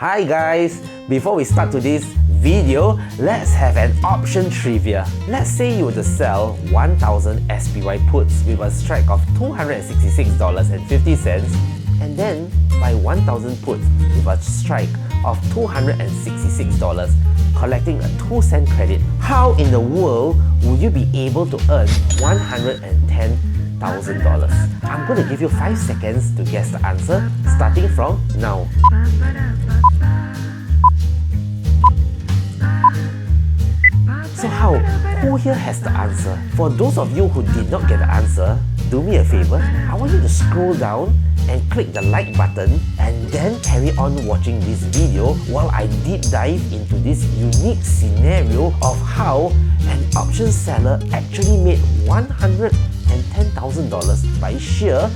Hi guys! Before we start today's video, let's have an option trivia. Let's say you were to sell 1000 SPY puts with a strike of $266.50 and then buy 1000 puts with a strike of $266, collecting a 2-cent credit. How in the world would you be able to earn $110,000? I'm going to give you 5 seconds to guess the answer, starting from now. So how? Who here has the answer? For those of you who did not get the answer, do me a favor. I want you to scroll down and click the like button and then carry on watching this video while I deep dive into this unique scenario of how an option seller actually made $110,000 by sheer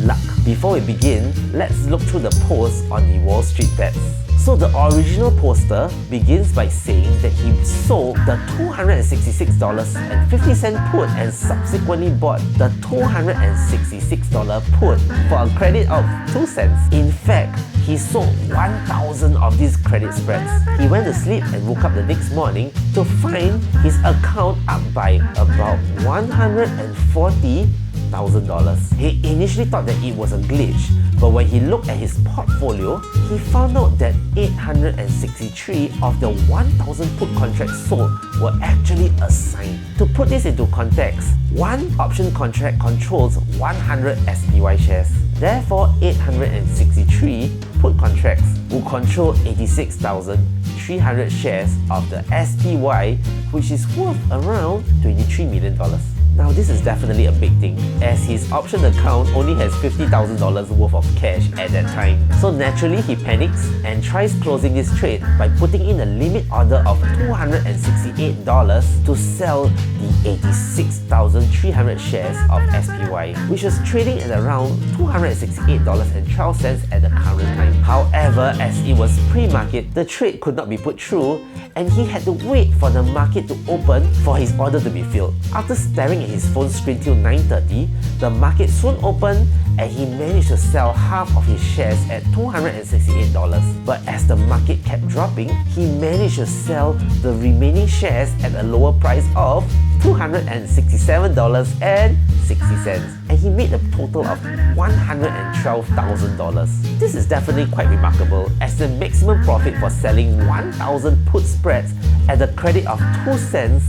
luck. Before we begin, let's look through the post on the Wall Street Bets. So the original poster begins by saying that he sold the $266.50 put and subsequently bought the $266 put for a credit of 2 cents. In fact, he sold 1,000 of these credit spreads. He went to sleep and woke up the next morning to find his account up by about $140,000. He initially thought that it was a glitch, but when he looked at his portfolio, he found out that 863 of the 1000 put contracts sold were actually assigned. To put this into context, one option contract controls 100 SPY shares. Therefore, 863 put contracts will control 86,300 shares of the SPY, which is worth around $23 million. Now this is definitely a big thing, as his option account only has $50,000 worth of cash at that time. So naturally he panics and tries closing this trade by putting in a limit order of $268 to sell the 86,300 shares of SPY, which was trading at around $268.12 at the current time. However, as it was pre-market, the trade could not be put through and he had to wait for the market to open for his order to be filled. After staring at his phone screen till 9:30, the market soon opened and he managed to sell half of his shares at $268. But as the market kept dropping, he managed to sell the remaining shares at a lower price of $267.60, and he made a total of $112,000. This is definitely quite remarkable, as the maximum profit for selling 1000 put spreads at the credit of 2 cents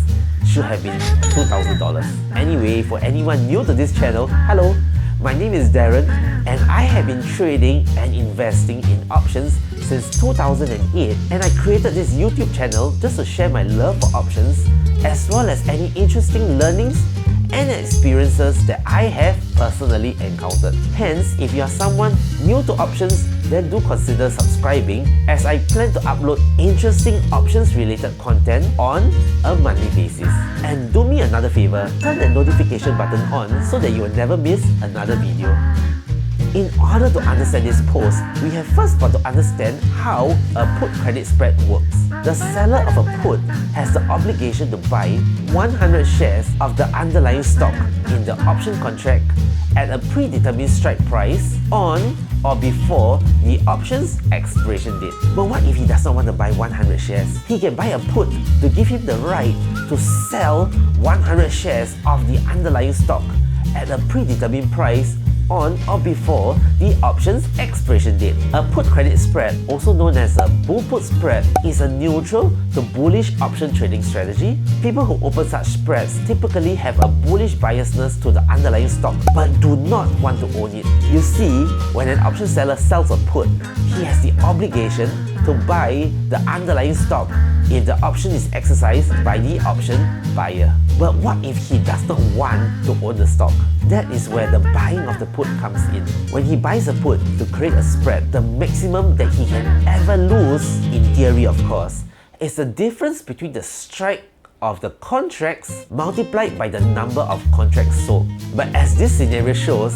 should have been $2,000. Anyway, for anyone new to this channel, hello, my name is Darren and I have been trading and investing in options since 2008, and I created this YouTube channel just to share my love for options as well as any interesting learnings and experiences that I have personally encountered. Hence, if you are someone new to options, then do consider subscribing, as I plan to upload interesting options related content on a monthly basis. And do me another favor, turn the notification button on so that you will never miss another video. In order to understand this post, we have first got to understand how a put credit spread works. The seller of a put has the obligation to buy 100 shares of the underlying stock in the option contract at a predetermined strike price on or before the option's expiration date. But what if he does not want to buy 100 shares? He can buy a put to give him the right to sell 100 shares of the underlying stock at a predetermined price on or before the option's expiration date. A put credit spread, also known as a bull put spread, is a neutral to bullish option trading strategy. People who open such spreads typically have a bullish biasness to the underlying stock but do not want to own it. You see, when an option seller sells a put, he has the obligation to buy the underlying stock if the option is exercised by the option buyer. But what if he does not want to own the stock? That is where the buying of the put comes in. When he buys a put to create a spread, the maximum that he can ever lose, in theory of course, is the difference between the strike of the contracts multiplied by the number of contracts sold. But as this scenario shows,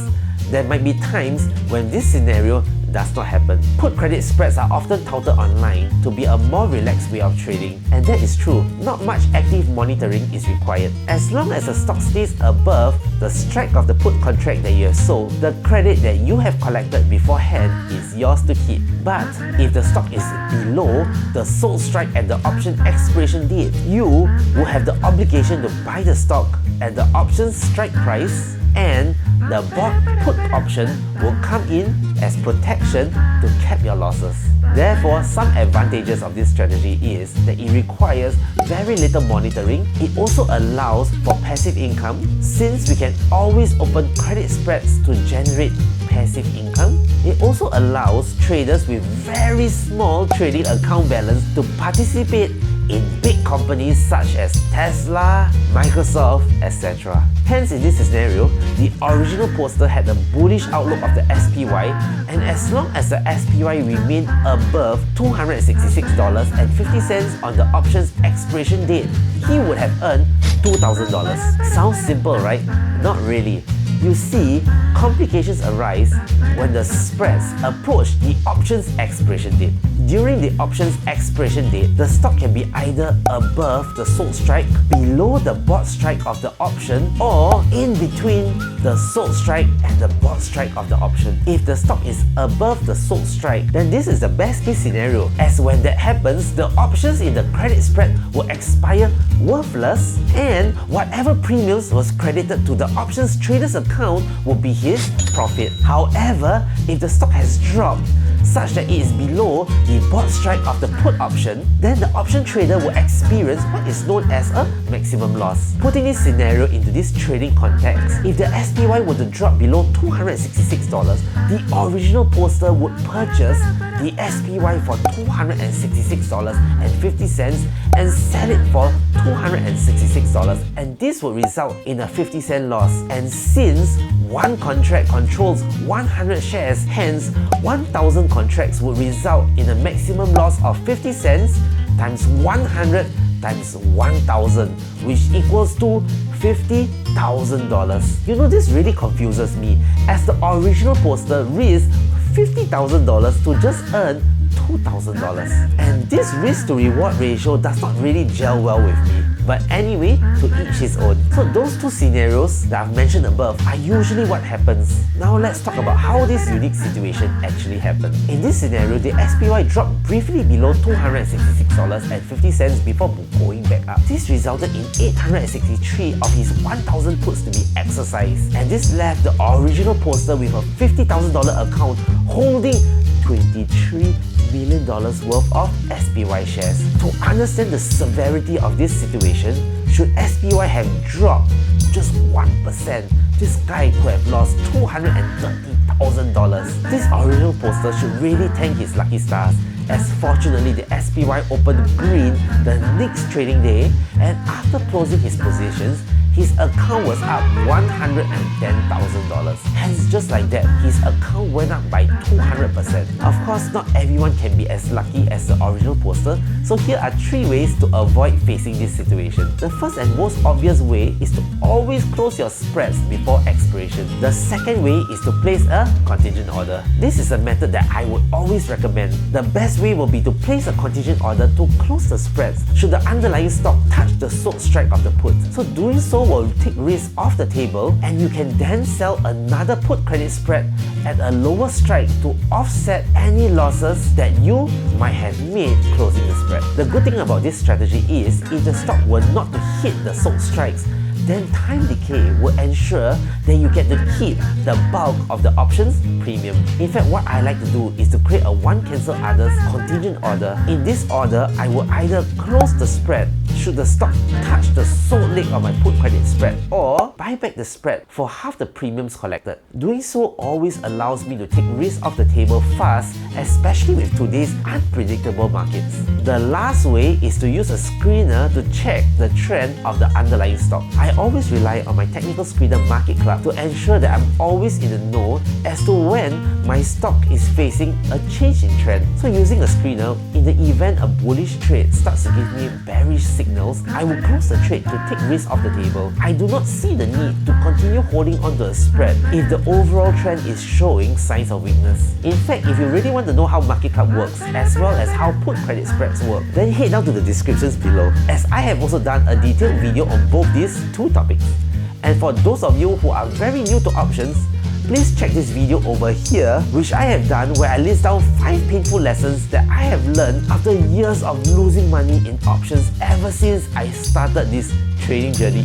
there might be times when this scenario does not happen. Put credit spreads are often touted online to be a more relaxed way of trading, and that is true. Not much active monitoring is required. As long as the stock stays above the strike of the put contract that you have sold, the credit that you have collected beforehand is yours to keep. But if the stock is below the sold strike at the option expiration date, you will have the obligation to buy the stock at the option strike price, and the bought put option will come in as protection to cap your losses. Therefore, some advantages of this strategy is that it requires very little monitoring. It also allows for passive income, since we can always open credit spreads to generate passive income. It also allows traders with very small trading account balance to participate in big companies such as Tesla, Microsoft, etc. Hence, in this scenario, the original poster had a bullish outlook of the SPY, and as long as the SPY remained above $266.50 on the option's expiration date, he would have earned $2,000. Sounds simple, right? Not really. You see, complications arise when the spreads approach the option's expiration date. During the option's expiration date, the stock can be either above the sold strike, below the bought strike of the option, or in between the sold strike and the bought strike of the option. If the stock is above the sold strike, then this is the best case scenario, as when that happens, the options in the credit spread will expire worthless, and whatever premiums was credited to the options trader's account will be his profit. However, if the stock has dropped such that it is below the bought strike of the put option, then the option trader will experience what is known as a maximum loss. Putting this scenario into this trading context, if the SPY were to drop below $266, the original poster would purchase the SPY for $266.50 and sell it for $266, and this would result in a 50-cent loss. And since one contract controls 100 shares, hence 1,000 contracts would result in a maximum loss of 50 cents times 100 times 1,000, which equals to $50,000. You know, this really confuses me, as the original poster risked $50,000 to just earn $2,000. And this risk to reward ratio does not really gel well with me. But anyway, to each his own. So those two scenarios that I've mentioned above are usually what happens. Now let's talk about how this unique situation actually happened. In this scenario, the SPY dropped briefly below $266.50 before going back up. This resulted in 863 of his 1,000 puts to be exercised, and this left the original poster with a $50,000 account holding $23 million worth of SPY shares. To understand the severity of this situation, should SPY have dropped just 1%, this guy could have lost $230,000. This original poster should really thank his lucky stars, as fortunately the SPY opened green the next trading day, and after closing his positions, his account was up $110,000. Hence, just like that, his account went up by 200%. Of course, not everyone can be as lucky as the original poster, so here are 3 ways to avoid facing this situation. The first and most obvious way is to always close your spreads before expiration. The second way is to place a contingent order. This is a method that I would always recommend. The best way will be to place a contingent order to close the spreads should the underlying stock touch the sold strike of the put. So doing so will take risk off the table, and you can then sell another put credit spread at a lower strike to offset any losses that you might have made closing the spread. The good thing about this strategy is, if the stock were not to hit the sold strikes, then time decay will ensure that you get to keep the bulk of the options premium. In fact, what I like to do is to create a one cancel others contingent order. In this order, I will either close the spread should the stock touch the sold leg of my put credit spread, or buy back the spread for half the premiums collected. Doing so always allows me to take risks off the table fast, especially with today's unpredictable markets. The last way is to use a screener to check the trend of the underlying stock. I I always rely on my technical screener MarketClub to ensure that I'm always in the know as to when my stock is facing a change in trend. So using a screener, in the event a bullish trade starts to give me bearish signals, I will close the trade to take risk off the table. I do not see the need to continue holding onto a spread if the overall trend is showing signs of weakness. In fact, if you really want to know how MarketClub works, as well as how put credit spreads work, then head down to the descriptions below, as I have also done a detailed video on both these two topics. And for those of you who are very new to options, please check this video over here, which I have done, where I list down 5 painful lessons that I have learned after years of losing money in options ever since I started this trading journey